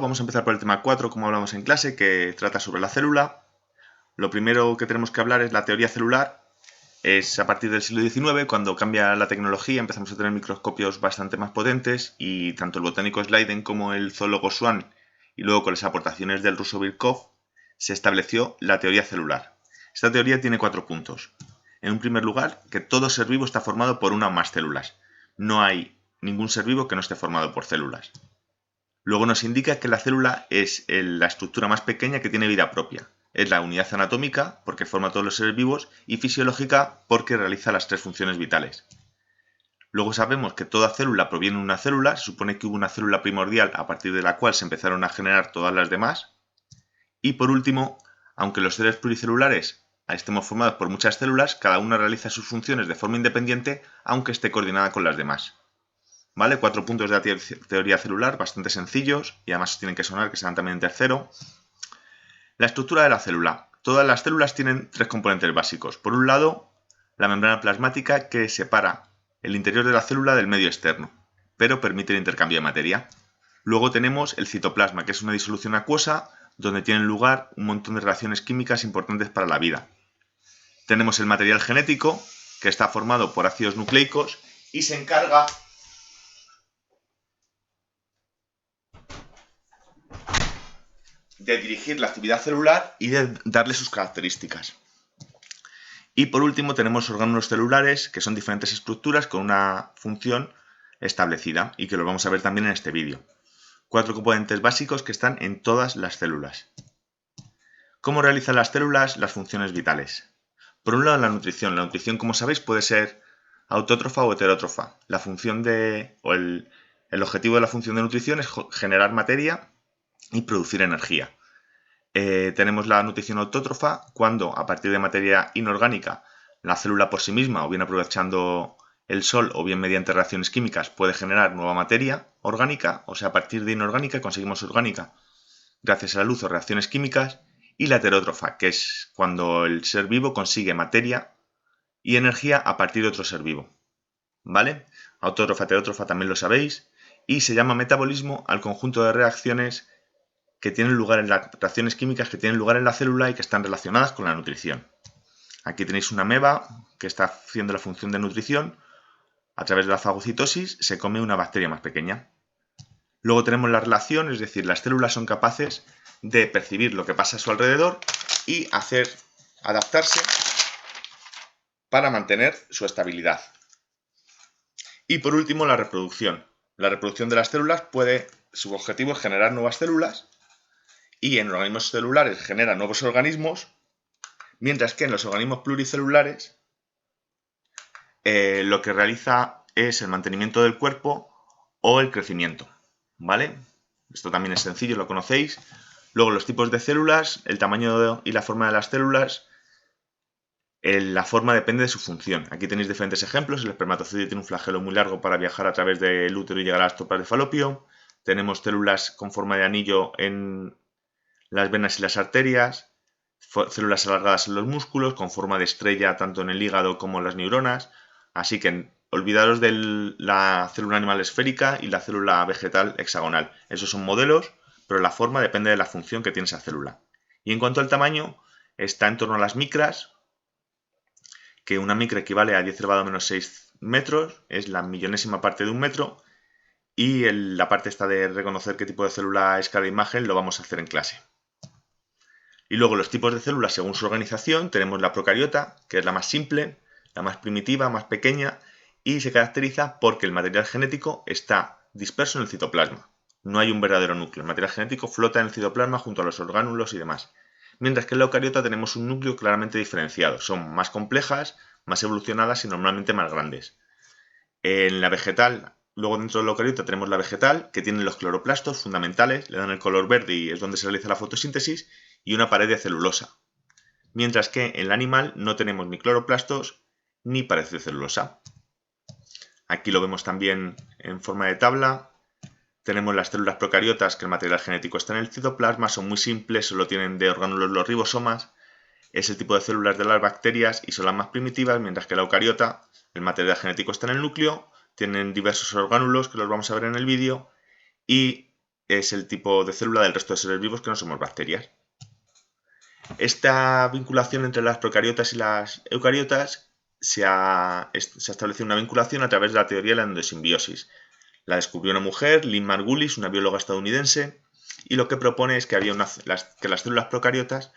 Vamos a empezar por el tema 4, como hablamos en clase, que trata sobre la célula. Lo primero que tenemos que hablar es la teoría celular. Es a partir del siglo XIX, cuando cambia la tecnología, empezamos a tener microscopios bastante más potentes y tanto el botánico Schleiden como el zoólogo Swan, y luego con las aportaciones del ruso Birkhoff, se estableció la teoría celular. Esta teoría tiene 4 puntos. En un primer lugar, que todo ser vivo está formado por una o más células. No hay ningún ser vivo que no esté formado por células. Luego nos indica que la célula es la estructura más pequeña que tiene vida propia. Es la unidad anatómica, porque forma todos los seres vivos, y fisiológica, porque realiza las 3 funciones vitales. Luego sabemos que toda célula proviene de una célula, se supone que hubo una célula primordial a partir de la cual se empezaron a generar todas las demás. Y por último, aunque los seres pluricelulares estemos formados por muchas células, cada una realiza sus funciones de forma independiente, aunque esté coordinada con las demás. ¿Vale? 4 puntos de la teoría celular, bastante sencillos, y además tienen que sonar, que serán también en tercero. La estructura de la célula. Todas las células tienen 3 componentes básicos. Por un lado, la membrana plasmática, que separa el interior de la célula del medio externo, pero permite el intercambio de materia. Luego tenemos el citoplasma, que es una disolución acuosa, donde tienen lugar un montón de reacciones químicas importantes para la vida. Tenemos el material genético, que está formado por ácidos nucleicos, y se encarga de dirigir la actividad celular y de darle sus características. Y por último tenemos orgánulos celulares, que son diferentes estructuras con una función establecida y que lo vamos a ver también en este vídeo. 4 componentes básicos que están en todas las células. ¿Cómo realizan las células las funciones vitales? Por un lado, la nutrición. La nutrición, como sabéis, puede ser autótrofa o heterótrofa. La función el objetivo de la función de nutrición es generar materia y producir energía. Tenemos la nutrición autótrofa, cuando a partir de materia inorgánica la célula por sí misma, o bien aprovechando el sol o bien mediante reacciones químicas, puede generar nueva materia orgánica, o sea, a partir de inorgánica conseguimos orgánica gracias a la luz o reacciones químicas. Y la heterótrofa, que es cuando el ser vivo consigue materia y energía a partir de otro ser vivo. ¿Vale? Autótrofa, heterótrofa también lo sabéis, y se llama metabolismo al conjunto de reacciones que tienen lugar en las reacciones químicas que tienen lugar en la célula y que están relacionadas con la nutrición. Aquí tenéis una ameba que está haciendo la función de nutrición. A través de la fagocitosis se come una bacteria más pequeña. Luego tenemos la relación, es decir, las células son capaces de percibir lo que pasa a su alrededor y adaptarse para mantener su estabilidad. Y por último, la reproducción. La reproducción de las células su objetivo es generar nuevas células, y en organismos celulares genera nuevos organismos, mientras que en los organismos pluricelulares lo que realiza es el mantenimiento del cuerpo o el crecimiento. ¿Vale? Esto también es sencillo, lo conocéis. Luego los tipos de células, el tamaño y la forma de las células. La forma depende de su función. Aquí tenéis diferentes ejemplos. El espermatozoide tiene un flagelo muy largo para viajar a través del útero y llegar a las trompas de Falopio. Tenemos células con forma de anillo en las venas y las arterias, células alargadas en los músculos, con forma de estrella tanto en el hígado como en las neuronas. Así que olvidaros de la célula animal esférica y la célula vegetal hexagonal. Esos son modelos, pero la forma depende de la función que tiene esa célula. Y en cuanto al tamaño, está en torno a las micras, que una micra equivale a 10 elevado a menos 6 metros, es la millonésima parte de un metro, y la parte esta de reconocer qué tipo de célula es cada imagen lo vamos a hacer en clase. Y luego los tipos de células según su organización. Tenemos la procariota, que es la más simple, la más primitiva, más pequeña, y se caracteriza porque el material genético está disperso en el citoplasma. No hay un verdadero núcleo. El material genético flota en el citoplasma junto a los orgánulos y demás. Mientras que en la eucariota tenemos un núcleo claramente diferenciado. Son más complejas, más evolucionadas y normalmente más grandes. En la vegetal, luego dentro de la eucariota tenemos la vegetal, que tiene los cloroplastos fundamentales, le dan el color verde y es donde se realiza la fotosíntesis, y una pared de celulosa. Mientras que en el animal no tenemos ni cloroplastos ni pared de celulosa. Aquí lo vemos también en forma de tabla. Tenemos las células procariotas, que el material genético está en el citoplasma, son muy simples, solo tienen de orgánulos los ribosomas. Es el tipo de células de las bacterias y son las más primitivas, mientras que la eucariota, el material genético está en el núcleo, tienen diversos orgánulos que los vamos a ver en el vídeo, y es el tipo de célula del resto de seres vivos que no somos bacterias. Esta vinculación entre las procariotas y las eucariotas se ha establecido una vinculación a través de la teoría de la endosimbiosis. La descubrió una mujer, Lynn Margulis, una bióloga estadounidense, y lo que propone es que, que las células procariotas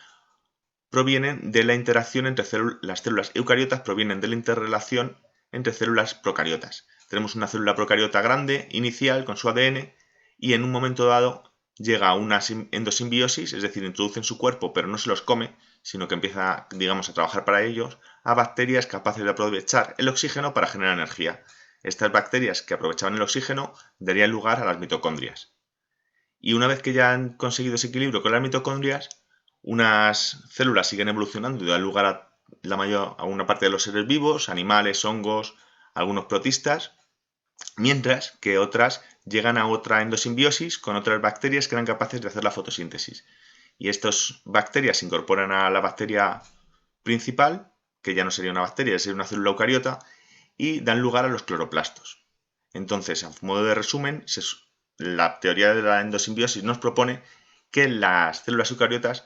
provienen de la interacción entre las células eucariotas provienen de la interrelación entre células procariotas. Tenemos una célula procariota grande, inicial, con su ADN, y en un momento dado llega a una endosimbiosis, es decir, introduce en su cuerpo, pero no se los come, sino que empieza, digamos, a trabajar para ellos, a bacterias capaces de aprovechar el oxígeno para generar energía. Estas bacterias que aprovechaban el oxígeno darían lugar a las mitocondrias. Y una vez que ya han conseguido ese equilibrio con las mitocondrias, unas células siguen evolucionando y dan lugar a una parte de los seres vivos, animales, hongos, algunos protistas, mientras que otras llegan a otra endosimbiosis con otras bacterias que eran capaces de hacer la fotosíntesis. Y estas bacterias se incorporan a la bacteria principal, que ya no sería una bacteria, sería una célula eucariota, y dan lugar a los cloroplastos. Entonces, a modo de resumen, la teoría de la endosimbiosis nos propone que las células eucariotas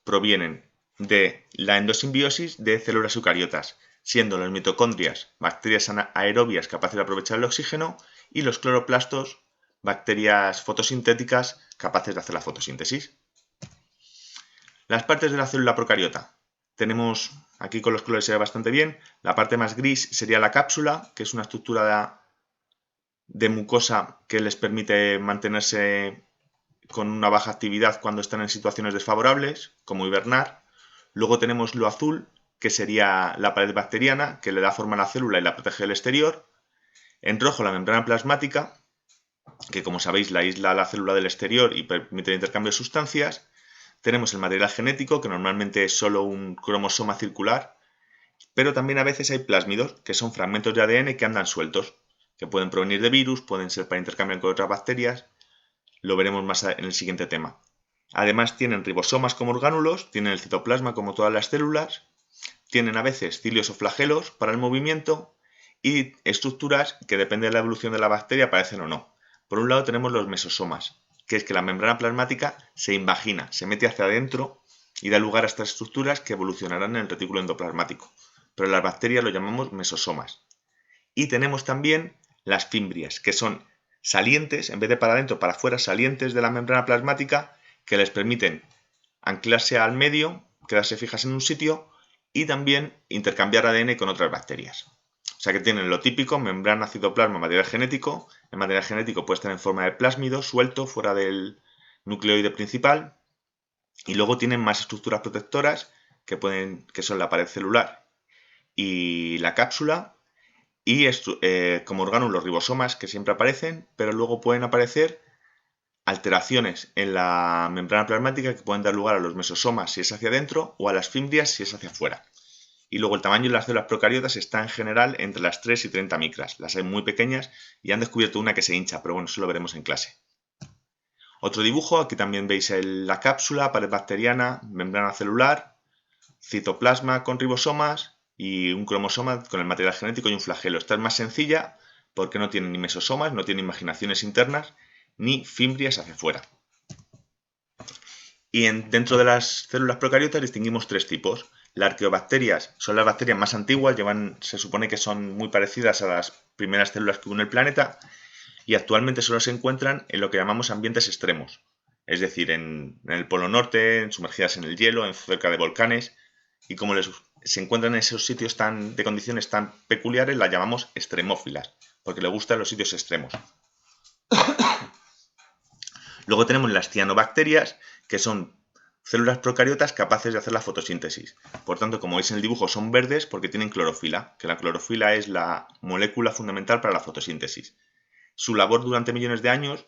provienen de la endosimbiosis de células eucariotas, siendo las mitocondrias bacterias aerobias capaces de aprovechar el oxígeno y los cloroplastos bacterias fotosintéticas capaces de hacer la fotosíntesis. Las partes de la célula procariota. Tenemos, aquí con los colores se ve bastante bien, la parte más gris sería la cápsula, que es una estructura de mucosa que les permite mantenerse con una baja actividad cuando están en situaciones desfavorables, como hibernar. Luego tenemos lo azul, que sería la pared bacteriana, que le da forma a la célula y la protege del exterior. En rojo la membrana plasmática, que como sabéis la aísla a la célula del exterior y permite el intercambio de sustancias. Tenemos el material genético, que normalmente es solo un cromosoma circular, pero también a veces hay plásmidos, que son fragmentos de ADN que andan sueltos, que pueden provenir de virus, pueden ser para intercambiar con otras bacterias. Lo veremos más en el siguiente tema. Además tienen ribosomas como orgánulos, tienen el citoplasma como todas las células, tienen a veces cilios o flagelos para el movimiento y estructuras que depende de la evolución de la bacteria aparecen o no. Por un lado tenemos los mesosomas, que es que la membrana plasmática se invagina, se mete hacia adentro y da lugar a estas estructuras que evolucionarán en el retículo endoplasmático. Pero en las bacterias lo llamamos mesosomas. Y tenemos también las fimbrias, que son salientes, en vez de para adentro, para afuera, salientes de la membrana plasmática que les permiten anclarse al medio, quedarse fijas en un sitio y también intercambiar ADN con otras bacterias. O sea que tienen lo típico, membrana, citoplasma, material genético. El material genético puede estar en forma de plásmido, suelto, fuera del nucleoide principal. Y luego tienen más estructuras protectoras que son la pared celular y la cápsula. Y como órganos los ribosomas, que siempre aparecen, pero luego pueden aparecer alteraciones en la membrana plasmática que pueden dar lugar a los mesosomas si es hacia adentro o a las fimbrias si es hacia afuera. Y luego el tamaño de las células procariotas está en general entre las 3 y 30 micras. Las hay muy pequeñas y han descubierto una que se hincha, pero bueno, eso lo veremos en clase. Otro dibujo, aquí también veis la cápsula, pared bacteriana, membrana celular, citoplasma con ribosomas y un cromosoma con el material genético y un flagelo. Esta es más sencilla porque no tiene ni mesosomas, no tiene imaginaciones internas, ni fimbrias hacia afuera. Y dentro de las células procariotas distinguimos tres tipos. Las arqueobacterias son las bacterias más antiguas, se supone que son muy parecidas a las primeras células que hubo en el planeta y actualmente solo se encuentran en lo que llamamos ambientes extremos, es decir, en el Polo Norte, sumergidas en el hielo, cerca de volcanes, y como se encuentran en esos sitios de condiciones tan peculiares, las llamamos extremófilas, porque les gustan los sitios extremos. Luego tenemos las cianobacterias, que son células procariotas capaces de hacer la fotosíntesis. Por tanto, como veis en el dibujo, son verdes porque tienen clorofila, que la clorofila es la molécula fundamental para la fotosíntesis. Su labor durante millones de años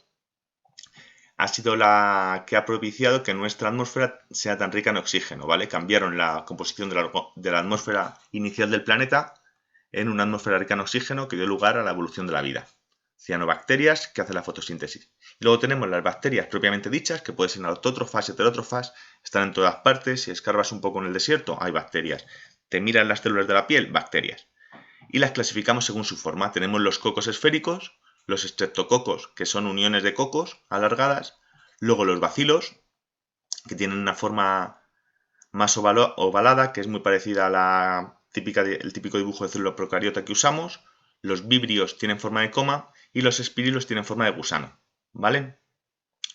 ha sido la que ha propiciado que nuestra atmósfera sea tan rica en oxígeno, ¿vale? Cambiaron la composición de la atmósfera inicial del planeta en una atmósfera rica en oxígeno que dio lugar a la evolución de la vida. Cianobacterias que hacen la fotosíntesis. Luego tenemos las bacterias propiamente dichas, que pueden ser autótrofas, heterótrofas, están en todas partes. Si escarbas un poco en el desierto, hay bacterias. Te miran las células de la piel, bacterias. Y las clasificamos según su forma. Tenemos los cocos esféricos, los estreptococos, que son uniones de cocos alargadas, Luego los bacilos, que tienen una forma más ovalada, que es muy parecida a la el típico dibujo de célula procariota que usamos. Los vibrios tienen forma de coma y los espirilos tienen forma de gusano, ¿vale?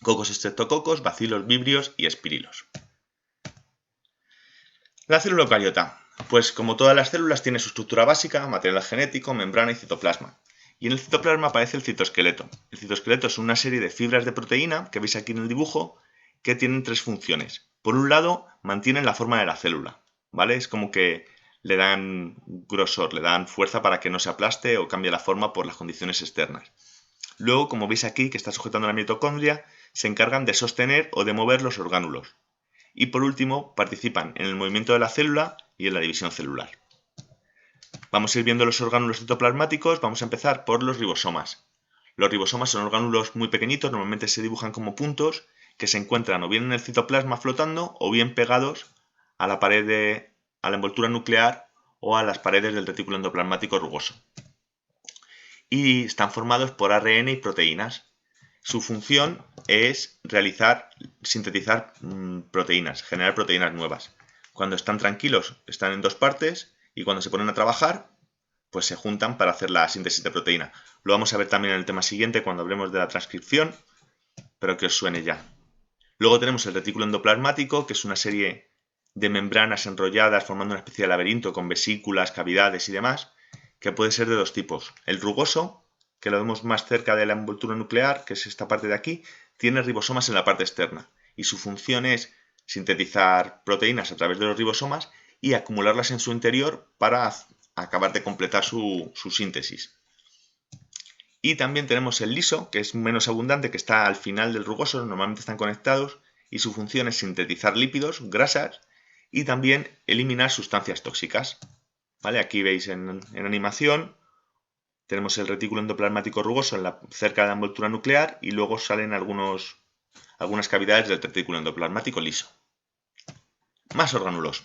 Cocos, estreptococos, bacilos, vibrios y espirilos. La célula eucariota. Pues como todas las células tiene su estructura básica, material genético, membrana y citoplasma. Y en el citoplasma aparece el citoesqueleto. El citoesqueleto es una serie de fibras de proteína, que veis aquí en el dibujo, que tienen tres funciones. Por un lado, mantienen la forma de la célula, ¿vale? Es como que le dan grosor, le dan fuerza para que no se aplaste o cambie la forma por las condiciones externas. Luego, como veis aquí, que está sujetando la mitocondria, se encargan de sostener o de mover los orgánulos. Y por último, participan en el movimiento de la célula y en la división celular. Vamos a ir viendo los orgánulos citoplasmáticos. Vamos a empezar por los ribosomas. Los ribosomas son orgánulos muy pequeñitos, normalmente se dibujan como puntos, que se encuentran o bien en el citoplasma flotando o bien pegados a la pared a la envoltura nuclear o a las paredes del retículo endoplasmático rugoso. Y están formados por ARN y proteínas. Su función es sintetizar proteínas, generar proteínas nuevas. Cuando están tranquilos, están en dos partes y cuando se ponen a trabajar, pues se juntan para hacer la síntesis de proteína. Lo vamos a ver también en el tema siguiente cuando hablemos de la transcripción, pero que os suene ya. Luego tenemos el retículo endoplasmático, que es una serie de membranas enrolladas formando una especie de laberinto con vesículas, cavidades y demás, que puede ser de dos tipos. El rugoso, que lo vemos más cerca de la envoltura nuclear, que es esta parte de aquí, tiene ribosomas en la parte externa y su función es sintetizar proteínas a través de los ribosomas y acumularlas en su interior para acabar de completar su síntesis. Y también tenemos el liso, que es menos abundante, que está al final del rugoso, normalmente están conectados, y su función es sintetizar lípidos, grasas, y también eliminar sustancias tóxicas. ¿Vale? Aquí veis en animación, tenemos el retículo endoplasmático rugoso cerca de la envoltura nuclear, y luego salen algunas cavidades del retículo endoplasmático liso. Más orgánulos.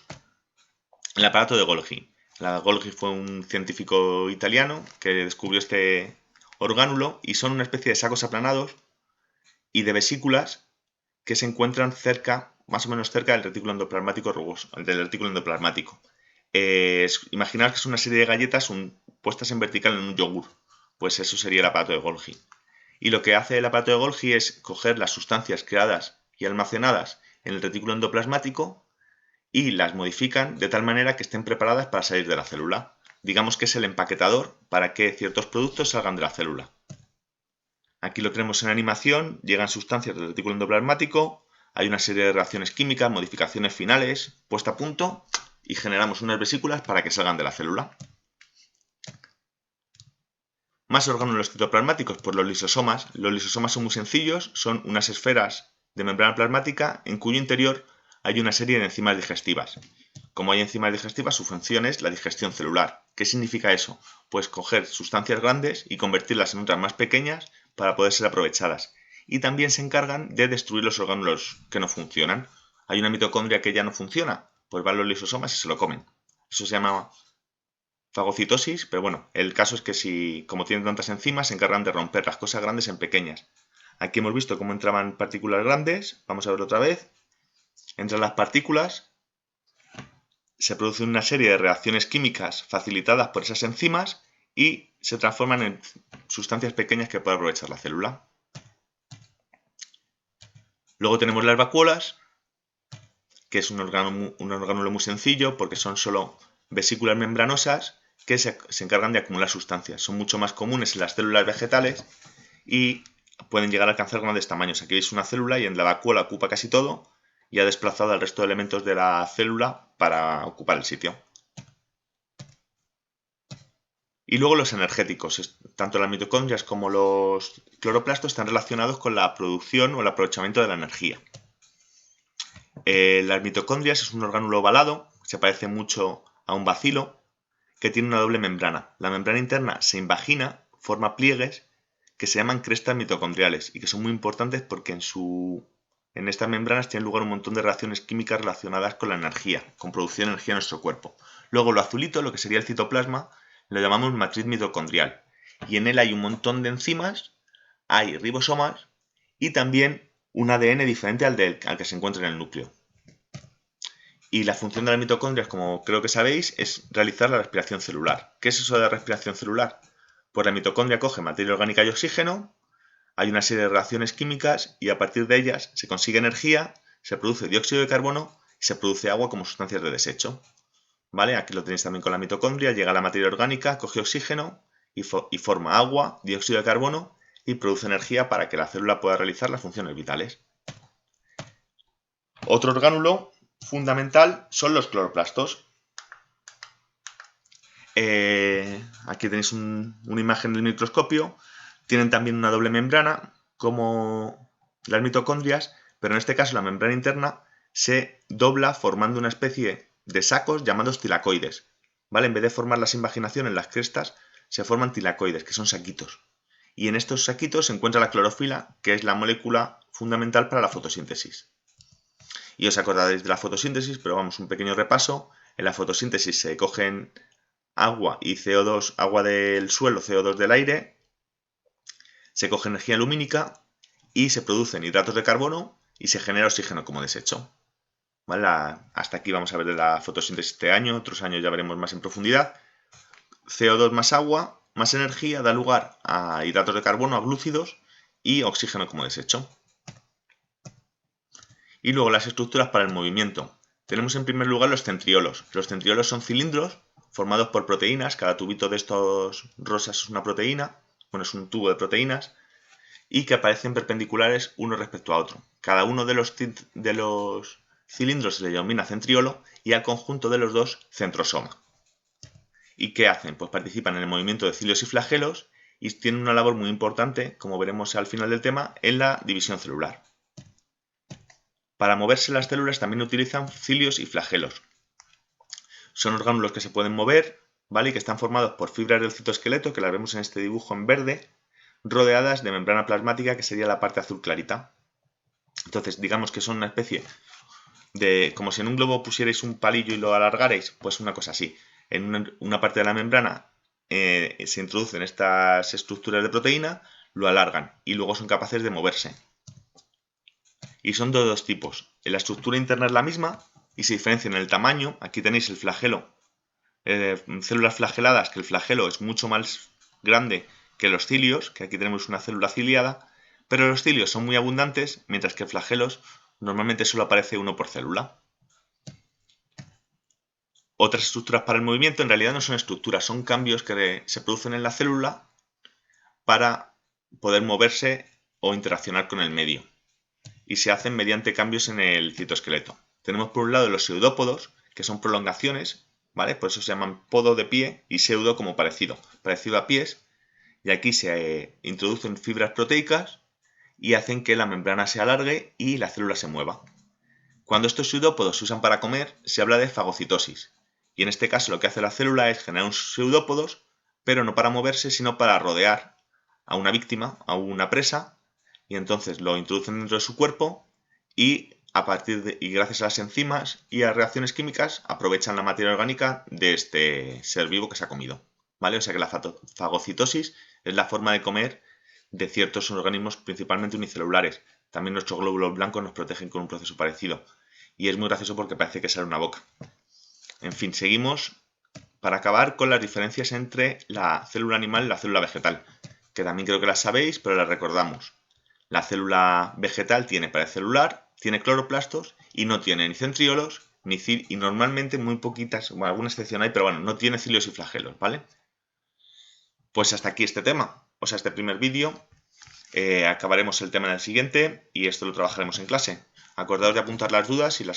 El aparato de Golgi. Golgi fue un científico italiano que descubrió este orgánulo y son una especie de sacos aplanados y de vesículas que se encuentran más o menos cerca del retículo endoplasmático rugoso, del retículo endoplasmático. Imaginar que es una serie de galletas puestas en vertical en un yogur, pues eso sería el aparato de Golgi. Y lo que hace el aparato de Golgi es coger las sustancias creadas y almacenadas en el retículo endoplasmático y las modifican de tal manera que estén preparadas para salir de la célula. Digamos que es el empaquetador para que ciertos productos salgan de la célula. Aquí lo tenemos en animación, llegan sustancias del retículo endoplasmático, hay una serie de reacciones químicas, modificaciones finales, puesta a punto y generamos unas vesículas para que salgan de la célula. Más orgánulos citoplasmáticos, pues los lisosomas. Los lisosomas son muy sencillos, son unas esferas de membrana plasmática en cuyo interior hay una serie de enzimas digestivas. Como hay enzimas digestivas, su función es la digestión celular. ¿Qué significa eso? Pues coger sustancias grandes y convertirlas en otras más pequeñas para poder ser aprovechadas. Y también se encargan de destruir los orgánulos que no funcionan. Hay una mitocondria que ya no funciona, pues van los lisosomas y se lo comen. Eso se llama fagocitosis, pero bueno, el caso es que como tienen tantas enzimas, se encargan de romper las cosas grandes en pequeñas. Aquí hemos visto cómo entraban partículas grandes, vamos a verlo otra vez. Entran las partículas, se produce una serie de reacciones químicas facilitadas por esas enzimas y se transforman en sustancias pequeñas que puede aprovechar la célula. Luego tenemos las vacuolas, que es un orgánulo muy sencillo porque son solo vesículas membranosas que se encargan de acumular sustancias. Son mucho más comunes en las células vegetales y pueden llegar a alcanzar grandes tamaños. Aquí veis una célula y en la vacuola ocupa casi todo y ha desplazado al resto de elementos de la célula para ocupar el sitio. Y luego los energéticos. Tanto las mitocondrias como los cloroplastos están relacionados con la producción o el aprovechamiento de la energía. Las mitocondrias es un orgánulo ovalado, se parece mucho a un bacilo, que tiene una doble membrana. La membrana interna se invagina, forma pliegues que se llaman crestas mitocondriales y que son muy importantes porque en estas membranas tienen lugar un montón de reacciones químicas relacionadas con la energía, con producción de energía en nuestro cuerpo. Luego lo azulito, lo que sería el citoplasma, lo llamamos matriz mitocondrial y en él hay un montón de enzimas, hay ribosomas y también un ADN diferente al que se encuentra en el núcleo. Y la función de las mitocondrias, como creo que sabéis, es realizar la respiración celular. ¿Qué es eso de la respiración celular? Pues la mitocondria coge materia orgánica y oxígeno, hay una serie de reacciones químicas y a partir de ellas se consigue energía, se produce dióxido de carbono y se produce agua como sustancias de desecho. ¿Vale? Aquí lo tenéis también con la mitocondria, llega la materia orgánica, coge oxígeno y forma agua, dióxido de carbono y produce energía para que la célula pueda realizar las funciones vitales. Otro orgánulo fundamental son los cloroplastos. Aquí tenéis una imagen del microscopio. Tienen también una doble membrana como las mitocondrias, pero en este caso la membrana interna se dobla formando una especie de sacos llamados tilacoides. ¿Vale? En vez de formar las invaginación en las crestas, se forman tilacoides, que son saquitos. Y en estos saquitos se encuentra la clorofila, que es la molécula fundamental para la fotosíntesis. Y os acordaréis de la fotosíntesis, pero vamos, un pequeño repaso. En la fotosíntesis se cogen agua y CO2, agua del suelo, CO2 del aire, se coge energía lumínica y se producen hidratos de carbono y se genera oxígeno como desecho. ¿Vale? Hasta aquí vamos a ver de la fotosíntesis este año, otros años ya veremos más en profundidad. CO2 más agua, más energía, da lugar a hidratos de carbono, a glúcidos y oxígeno como desecho. Y luego las estructuras para el movimiento. Tenemos en primer lugar los centriolos. Los centriolos son cilindros formados por proteínas. Cada tubito de estos rosas es una proteína. Bueno, es un tubo de proteínas. Y que aparecen perpendiculares uno respecto a otro. Cada uno de los cilindros se le denomina centriolo y al conjunto de los dos centrosoma. ¿Y qué hacen? Pues participan en el movimiento de cilios y flagelos y tienen una labor muy importante, como veremos al final del tema, en la división celular. Para moverse las células también utilizan cilios y flagelos. Son orgánulos que se pueden mover, ¿vale? Y que están formados por fibras del citoesqueleto, que las vemos en este dibujo en verde, rodeadas de membrana plasmática, que sería la parte azul clarita. Entonces, digamos que son una especie de, como si en un globo pusierais un palillo y lo alargarais, pues una cosa así. En una parte de la membrana se introducen estas estructuras de proteína, lo alargan y luego son capaces de moverse. Y son de dos tipos. La estructura interna es la misma y se diferencia en el tamaño. Aquí tenéis el flagelo, células flageladas, que el flagelo es mucho más grande que los cilios, que aquí tenemos una célula ciliada, pero los cilios son muy abundantes, mientras que flagelos normalmente solo aparece uno por célula. Otras estructuras para el movimiento en realidad no son estructuras, son cambios que se producen en la célula para poder moverse o interaccionar con el medio. Y se hacen mediante cambios en el citoesqueleto. Tenemos por un lado los pseudópodos, que son prolongaciones, ¿vale? Por eso se llaman podo de pie y pseudo como parecido a pies. Y aquí se introducen fibras proteicas y hacen que la membrana se alargue y la célula se mueva. Cuando estos pseudópodos se usan para comer, se habla de fagocitosis. Y en este caso lo que hace la célula es generar unos pseudópodos, pero no para moverse, sino para rodear a una víctima, a una presa, y entonces lo introducen dentro de su cuerpo y gracias a las enzimas y a reacciones químicas aprovechan la materia orgánica de este ser vivo que se ha comido. ¿Vale? O sea que la fagocitosis es la forma de comer de ciertos organismos principalmente unicelulares. También nuestros glóbulos blancos nos protegen con un proceso parecido. Y es muy gracioso porque parece que sale una boca. En fin, seguimos para acabar con las diferencias entre la célula animal y la célula vegetal, que también creo que las sabéis, pero las recordamos. La célula vegetal tiene pared celular, tiene cloroplastos y no tiene ni centriolos, y normalmente muy poquitas, bueno, alguna excepción hay, pero bueno, no tiene cilios y flagelos, ¿vale? Pues hasta aquí este tema, o sea, este primer vídeo. Acabaremos el tema en el siguiente y esto lo trabajaremos en clase. Acordaos de apuntar las dudas y las